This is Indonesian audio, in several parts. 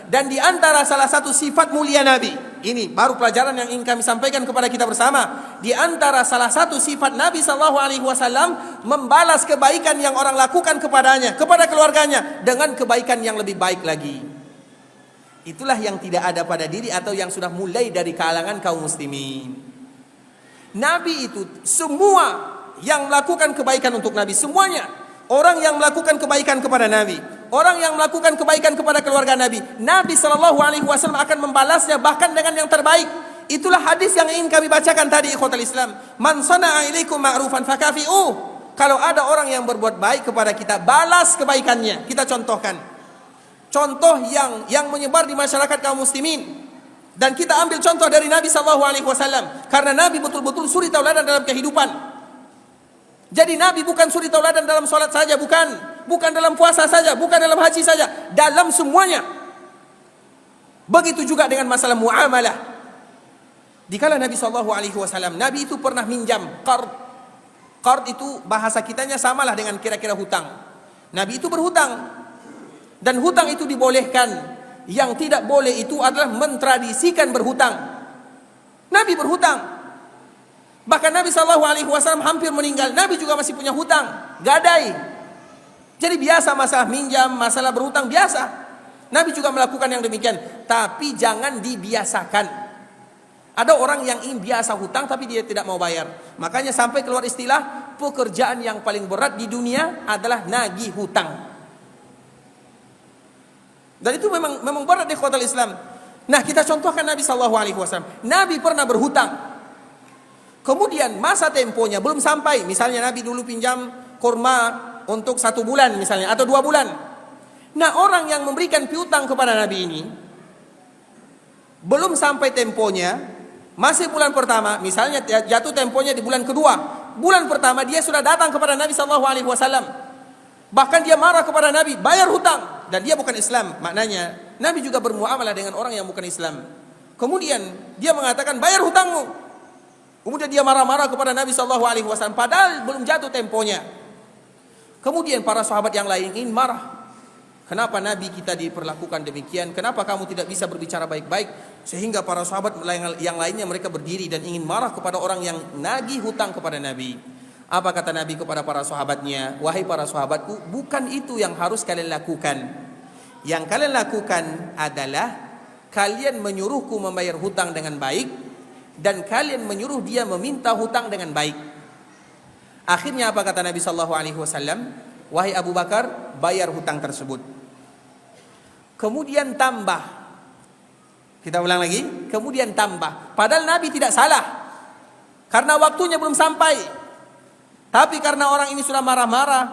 Dan di antara salah satu sifat mulia Nabi, ini baru pelajaran yang ingin kami sampaikan kepada kita bersama. Di antara salah satu sifat Nabi SAW membalas kebaikan yang orang lakukan kepadanya, kepada keluarganya, dengan kebaikan yang lebih baik lagi. Itulah yang tidak ada pada diri atau yang sudah mulai dari kalangan kaum muslimin. Nabi itu semua yang melakukan kebaikan untuk Nabi, semuanya. Orang yang melakukan kebaikan kepada Nabi, orang yang melakukan kebaikan kepada keluarga Nabi, Nabi SAW akan membalasnya bahkan dengan yang terbaik. Itulah hadis yang ingin kami bacakan tadi, ikhwatal Islam. Man sana'a ilaikum ma'rufan fakafi'uh. Kalau ada orang yang berbuat baik kepada kita, balas kebaikannya. Kita contohkan contoh yang menyebar di masyarakat kaum muslimin. Dan kita ambil contoh dari Nabi SAW, karena Nabi betul-betul suri tauladan dalam kehidupan. Jadi Nabi bukan suri tauladan dalam sholat saja, bukan dalam puasa saja, bukan dalam haji saja, dalam semuanya. Begitu juga dengan masalah muamalah. Dikala Nabi SAW, Nabi itu pernah minjam qard. Qard itu bahasa kitanya samalah dengan kira-kira hutang. Nabi itu berhutang, dan hutang itu dibolehkan. Yang tidak boleh itu adalah mentradisikan berhutang. Nabi berhutang. Bahkan Nabi SAW hampir meninggal, Nabi juga masih punya hutang, gadai. Jadi biasa masalah minjam, masalah berhutang biasa. Nabi juga melakukan yang demikian. Tapi jangan dibiasakan. Ada orang yang ingin biasa hutang tapi dia tidak mau bayar. Makanya sampai keluar istilah, pekerjaan yang paling berat di dunia adalah nagih hutang. Dan itu memang berat di ikhwatal Islam. Nah, kita contohkan Nabi SAW. Nabi pernah berhutang. Kemudian masa temponya belum sampai. Misalnya Nabi dulu pinjam kurma untuk 1 bulan misalnya, atau 2 bulan. Nah, orang yang memberikan piutang kepada Nabi ini belum sampai temponya, masih bulan pertama, misalnya jatuh temponya di bulan kedua. Bulan pertama dia sudah datang kepada Nabi SAW. Bahkan dia marah kepada Nabi, bayar hutang. Dan dia bukan Islam. Maknanya Nabi juga bermuamalah dengan orang yang bukan Islam. Kemudian dia mengatakan, bayar hutangmu. Kemudian dia marah-marah kepada Nabi SAW, padahal belum jatuh temponya. Kemudian para sahabat yang lain ingin marah. Kenapa Nabi kita diperlakukan demikian? Kenapa kamu tidak bisa berbicara baik-baik? Sehingga para sahabat yang lainnya mereka berdiri dan ingin marah kepada orang yang nagih hutang kepada Nabi. Apa kata Nabi kepada para sahabatnya? Wahai para sahabatku, bukan itu yang harus kalian lakukan. Yang kalian lakukan adalah kalian menyuruhku membayar hutang dengan baik, dan kalian menyuruh dia meminta hutang dengan baik. Akhirnya apa kata Nabi SAW? Wahai Abu Bakar, bayar hutang tersebut. Kemudian tambah. Kita ulang lagi. Kemudian tambah. Padahal Nabi tidak salah, karena waktunya belum sampai. Tapi karena orang ini sudah marah-marah,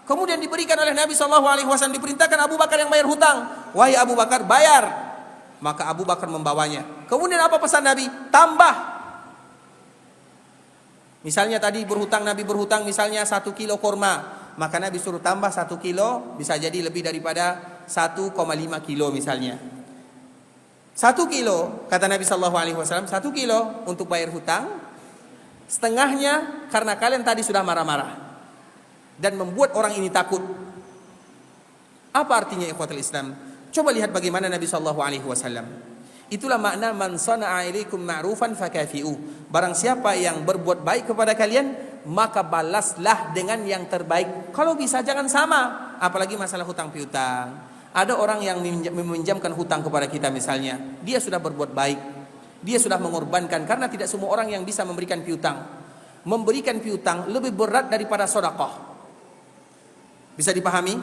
kemudian diberikan oleh Nabi SAW, diperintahkan Abu Bakar yang bayar hutang. Wahai Abu Bakar, bayar. Maka Abu Bakar membawanya. Kemudian apa pesan Nabi? Tambah. Misalnya tadi Nabi berhutang misalnya 1 kilo kurma, maka Nabi suruh tambah 1 kilo, bisa jadi lebih daripada 1,5 kilo misalnya. 1 kilo, kata Nabi SAW, 1 kilo untuk bayar hutang, setengahnya karena kalian tadi sudah marah-marah dan membuat orang ini takut. Apa artinya ikhwatul Islam? Coba lihat bagaimana Nabi SAW. Itulah makna man sana'a ilaikum ma'rufan fakafi'u. Barang siapa yang berbuat baik kepada kalian, maka balaslah dengan yang terbaik. Kalau bisa jangan sama. Apalagi masalah hutang piutang. Ada orang yang meminjamkan hutang kepada kita misalnya. Dia sudah berbuat baik. Dia sudah mengorbankan, karena tidak semua orang yang bisa memberikan piutang. Memberikan piutang lebih berat daripada sedekah. Bisa dipahami?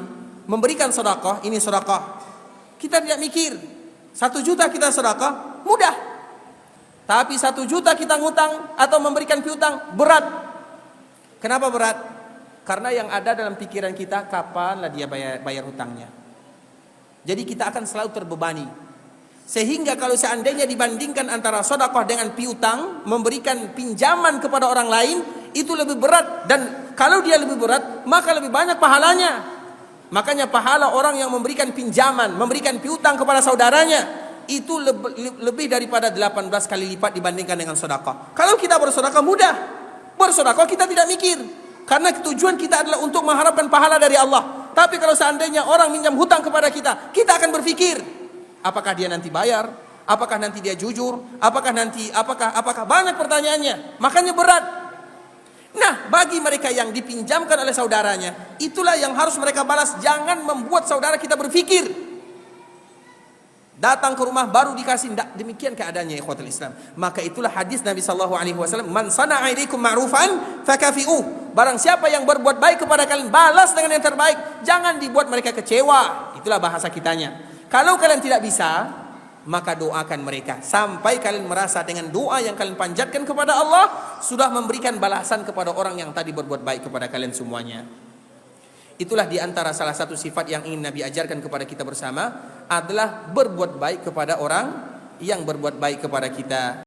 Memberikan sedekah, ini sedekah. Kita tidak mikir 1 juta kita sedekah, mudah. Tapi 1 juta kita ngutang atau memberikan piutang, berat. Kenapa berat? Karena yang ada dalam pikiran kita, kapanlah dia bayar hutangnya. Jadi kita akan selalu terbebani. Sehingga kalau seandainya dibandingkan antara sedekah dengan piutang, memberikan pinjaman kepada orang lain, itu lebih berat. Dan kalau dia lebih berat, maka lebih banyak pahalanya. Makanya pahala orang yang memberikan pinjaman, memberikan piutang kepada saudaranya, itu lebih daripada 18 kali lipat dibandingkan dengan sedekah. Kalau kita bersedekah mudah. Bersedekah kita tidak mikir, karena tujuan kita adalah untuk mengharapkan pahala dari Allah. Tapi kalau seandainya orang minjam hutang kepada kita, kita akan berpikir, Apakah dia nanti bayar? Apakah nanti dia jujur? Apakah banyak pertanyaannya. Makanya berat. Nah, bagi mereka yang dipinjamkan oleh saudaranya, itulah yang harus mereka balas. Jangan membuat saudara kita berpikir datang ke rumah baru dikasih. Tidak demikian keadaannya, ikhwatul Islam. Maka itulah hadis Nabi SAW, man sana'a ilaikum ma'rufan fakafi'uh. Barang siapa yang berbuat baik kepada kalian, balas dengan yang terbaik. Jangan dibuat mereka kecewa. Itulah bahasa kitanya. Kalau kalian tidak bisa, maka doakan mereka sampai kalian merasa dengan doa yang kalian panjatkan kepada Allah sudah memberikan balasan kepada orang yang tadi berbuat baik kepada kalian semuanya. Itulah diantara salah satu sifat yang ingin Nabi ajarkan kepada kita bersama adalah berbuat baik kepada orang yang berbuat baik kepada kita.